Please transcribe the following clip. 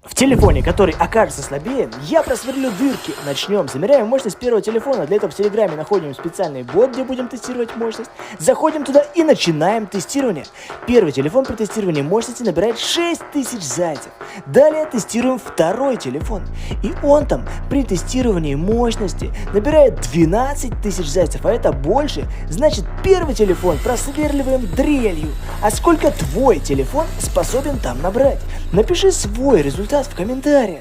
В телефоне, который окажется слабее, я просверлю дырки. Начнем. Замеряем мощность первого телефона. Для этого в Телеграме находим специальный бот, где будем тестировать мощность. Заходим туда и начинаем тестирование. Первый телефон при тестировании мощности набирает 6000 зайцев. Далее тестируем второй телефон. И он там при тестировании мощности набирает 12 тысяч зайцев, а это больше. Значит, первый телефон просверливаем дрелью. А сколько твой телефон способен там набрать? Напиши свой результат в комментариях.